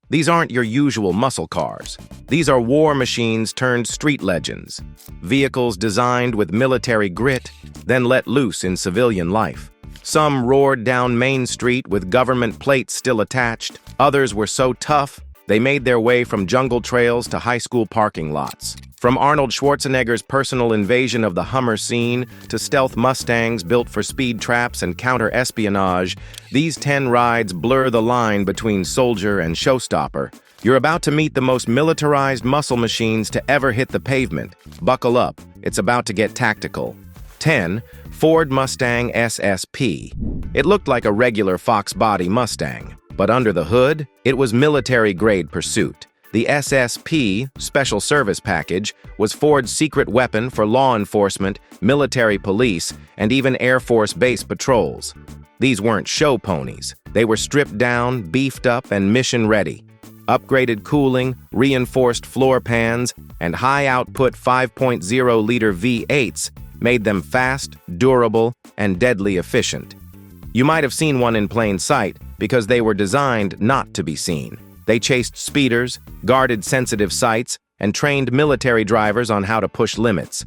These aren't your usual muscle cars. These are war machines turned street legends. Vehicles designed with military grit, then let loose in civilian life. Some roared down Main Street with government plates still attached. Others were so tough, they made their way from jungle trails to high school parking lots. From Arnold Schwarzenegger's personal invasion of the Hummer scene to stealth Mustangs built for speed traps and counter-espionage, these 10 rides blur the line between soldier and showstopper. You're about to meet the most militarized muscle machines to ever hit the pavement. Buckle up, it's about to get tactical. 10. Ford Mustang SSP. It looked like a regular Fox body Mustang, but under the hood, it was military-grade pursuit. The SSP, Special Service Package, was Ford's secret weapon for law enforcement, military police, and even Air Force base patrols. These weren't show ponies. They were stripped down, beefed up, and mission-ready. Upgraded cooling, reinforced floor pans, and high-output 5.0-liter V8s made them fast, durable, and deadly efficient. You might have seen one in plain sight because they were designed not to be seen. They chased speeders, guarded sensitive sites, and trained military drivers on how to push limits.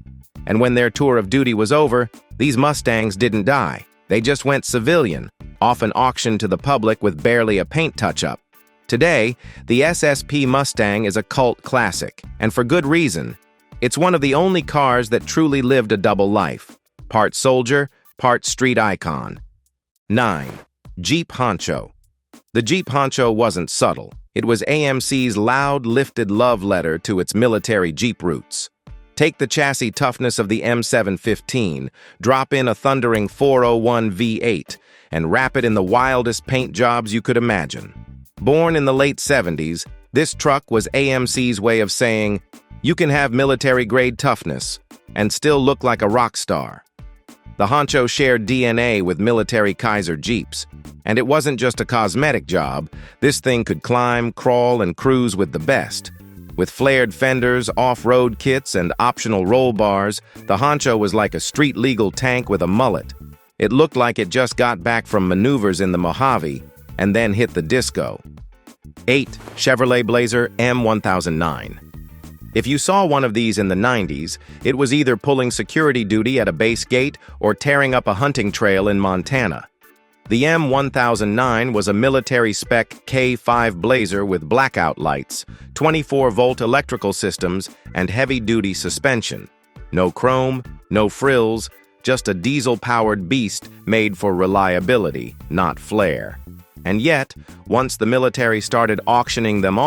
And when their tour of duty was over, these Mustangs didn't die. They just went civilian, often auctioned to the public with barely a paint touch-up. Today, the SSP Mustang is a cult classic, and for good reason. It's one of the only cars that truly lived a double life. Part soldier, part street icon. 9. Jeep Honcho. The Jeep Honcho wasn't subtle. It was AMC's loud, lifted love letter to its military Jeep roots. Take the chassis toughness of the M715, drop in a thundering 401 V8, and wrap it in the wildest paint jobs you could imagine. Born in the late 70s, this truck was AMC's way of saying, you can have military-grade toughness and still look like a rock star. The Honcho shared DNA with military Kaiser Jeeps, and it wasn't just a cosmetic job. This thing could climb, crawl, and cruise with the best. With flared fenders, off-road kits, and optional roll bars, the Honcho was like a street-legal tank with a mullet. It looked like it just got back from maneuvers in the Mojave and then hit the disco. 8. Chevrolet Blazer M1009. If you saw one of these in the 90s, it was either pulling security duty at a base gate or tearing up a hunting trail in Montana. The M1009 was a military-spec K5 Blazer with blackout lights, 24-volt electrical systems, and heavy-duty suspension. No chrome, no frills, just a diesel-powered beast made for reliability, not flair. And yet, once the military started auctioning them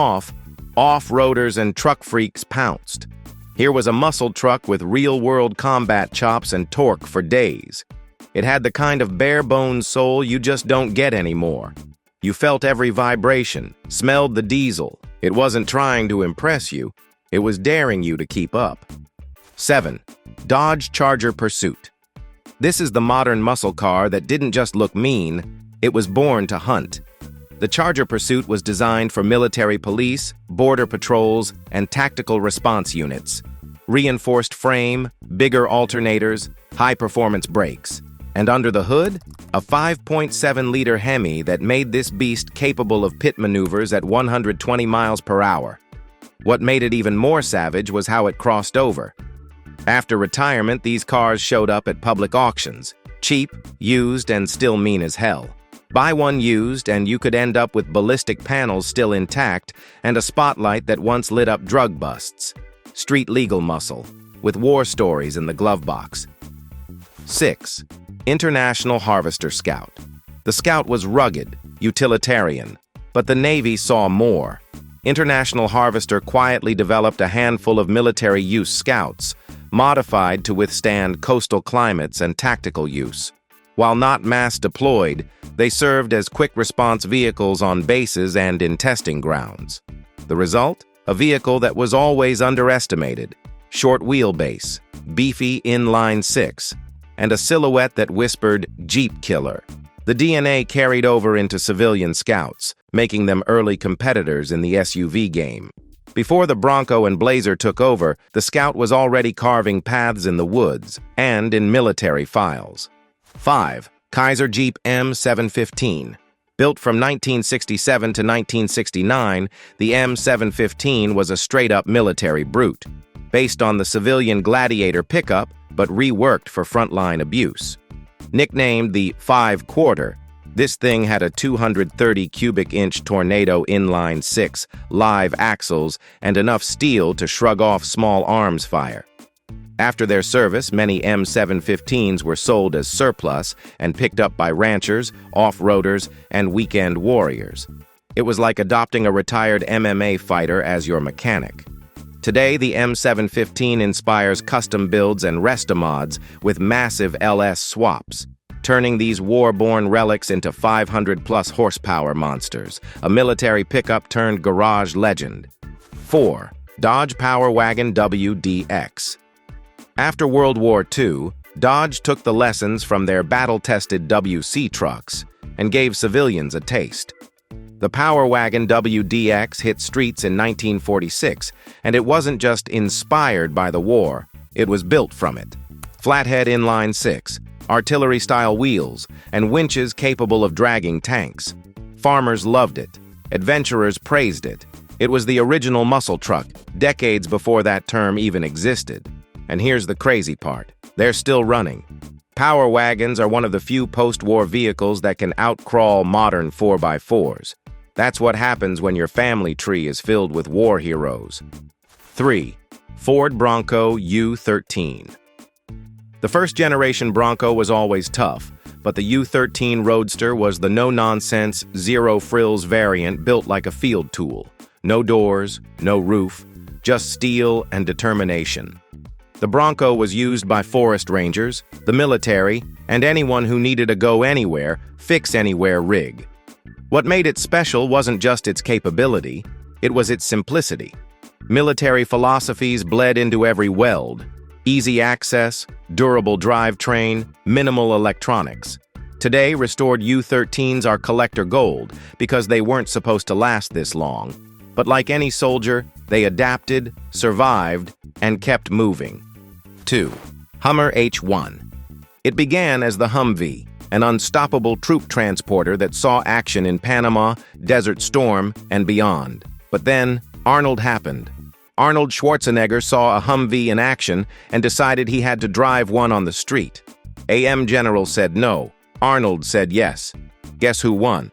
off-roaders and truck freaks pounced. Here was a muscle truck with real-world combat chops and torque for days. It had the kind of bare-bones soul you just don't get anymore. You felt every vibration, smelled the diesel. It wasn't trying to impress you. It was daring you to keep up. 7. Dodge Charger Pursuit. This is the modern muscle car that didn't just look mean, it was born to hunt. The Charger Pursuit was designed for military police, border patrols, and tactical response units. Reinforced frame, bigger alternators, high-performance brakes. And under the hood, a 5.7-liter Hemi that made this beast capable of pit maneuvers at 120 miles per hour. What made it even more savage was how it crossed over. After retirement, these cars showed up at public auctions. Cheap, used, and still mean as hell. Buy one used, and you could end up with ballistic panels still intact and a spotlight that once lit up drug busts. Street legal muscle, with war stories in the glove box. 6. International Harvester Scout. The Scout was rugged, utilitarian, but the Navy saw more. International Harvester quietly developed a handful of military-use Scouts, modified to withstand coastal climates and tactical use. While not mass-deployed, they served as quick-response vehicles on bases and in testing grounds. The result? A vehicle that was always underestimated. Short wheelbase, beefy inline six, and a silhouette that whispered, "Jeep Killer." The DNA carried over into civilian Scouts, making them early competitors in the SUV game. Before the Bronco and Blazer took over, the Scout was already carving paths in the woods and in military files. 5. Kaiser Jeep M715. Built from 1967 to 1969, the M715 was a straight-up military brute, based on the civilian Gladiator pickup but reworked for frontline abuse. Nicknamed the 5-quarter, this thing had a 230 cubic inch Tornado inline 6 live axles and enough steel to shrug off small arms fire. After their service, many M715s were sold as surplus and picked up by ranchers, off-roaders, and weekend warriors. It was like adopting a retired MMA fighter as your mechanic. Today, the M715 inspires custom builds and restomods with massive LS swaps, turning these war-born relics into 500-plus horsepower monsters, a military pickup turned garage legend. 4. Dodge Power Wagon WDX. After World War II, Dodge took the lessons from their battle-tested WC trucks and gave civilians a taste. The Power Wagon WDX hit streets in 1946, and it wasn't just inspired by the war, it was built from it. Flathead inline 6, artillery-style wheels, and winches capable of dragging tanks. Farmers loved it. Adventurers praised it. It was the original muscle truck, decades before that term even existed. And here's the crazy part. They're still running. Power wagons are one of the few post-war vehicles that can outcrawl modern 4x4s. That's what happens when your family tree is filled with war heroes. 3. Ford Bronco U13. The first-generation Bronco was always tough, but the U13 Roadster was the no-nonsense, zero-frills variant built like a field tool. No doors, no roof, just steel and determination. The Bronco was used by forest rangers, the military, and anyone who needed a go-anywhere, fix-anywhere rig. What made it special wasn't just its capability, it was its simplicity. Military philosophies bled into every weld. Easy access, durable drivetrain, minimal electronics. Today, restored U13s are collector gold because they weren't supposed to last this long. But like any soldier, they adapted, survived, and kept moving. 2. Hummer H1. It began as the Humvee, an unstoppable troop transporter that saw action in Panama, Desert Storm, and beyond. But then, Arnold happened. Arnold Schwarzenegger saw a Humvee in action and decided he had to drive one on the street. AM General said no. Arnold said yes. Guess who won?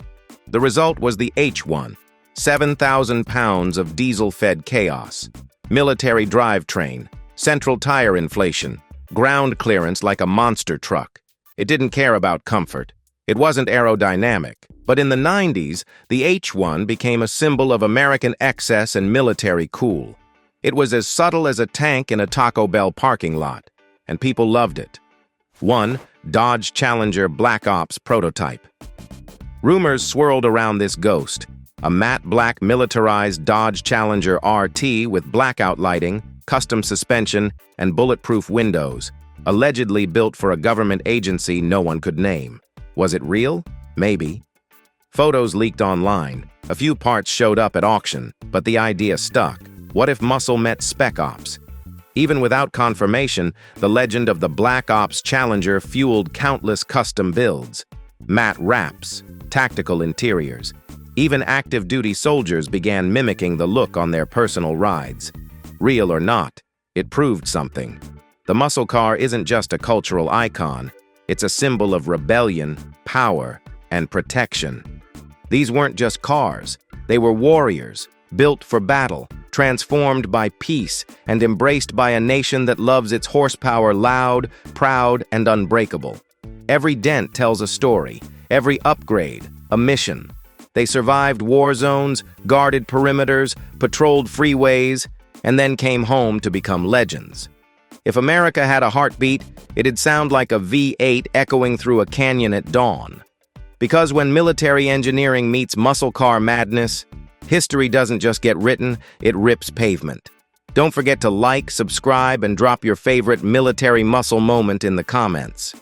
The result was the H1. 7,000 pounds of diesel-fed chaos. Military drivetrain. Central tire inflation. Ground clearance like a monster truck. It didn't care about comfort. It wasn't aerodynamic. But in the 90s, the H1 became a symbol of American excess and military cool. It was as subtle as a tank in a Taco Bell parking lot, and people loved it. 1. Dodge Challenger Black Ops prototype. Rumors swirled around this ghost, a matte black militarized Dodge Challenger RT with blackout lighting, custom suspension, and bulletproof windows, allegedly built for a government agency no one could name. Was it real? Maybe. Photos leaked online. A few parts showed up at auction, but the idea stuck. What if muscle met spec ops? Even without confirmation, the legend of the Black Ops Challenger fueled countless custom builds. Matte wraps, tactical interiors. Even active-duty soldiers began mimicking the look on their personal rides. Real or not, it proved something. The muscle car isn't just a cultural icon, it's a symbol of rebellion, power, and protection. These weren't just cars, they were warriors, built for battle, transformed by peace, and embraced by a nation that loves its horsepower loud, proud, and unbreakable. Every dent tells a story, every upgrade, a mission. They survived war zones, guarded perimeters, patrolled freeways, and then came home to become legends. If America had a heartbeat, it'd sound like a V8 echoing through a canyon at dawn. Because when military engineering meets muscle car madness, history doesn't just get written, it rips pavement. Don't forget to like, subscribe, and drop your favorite military muscle moment in the comments.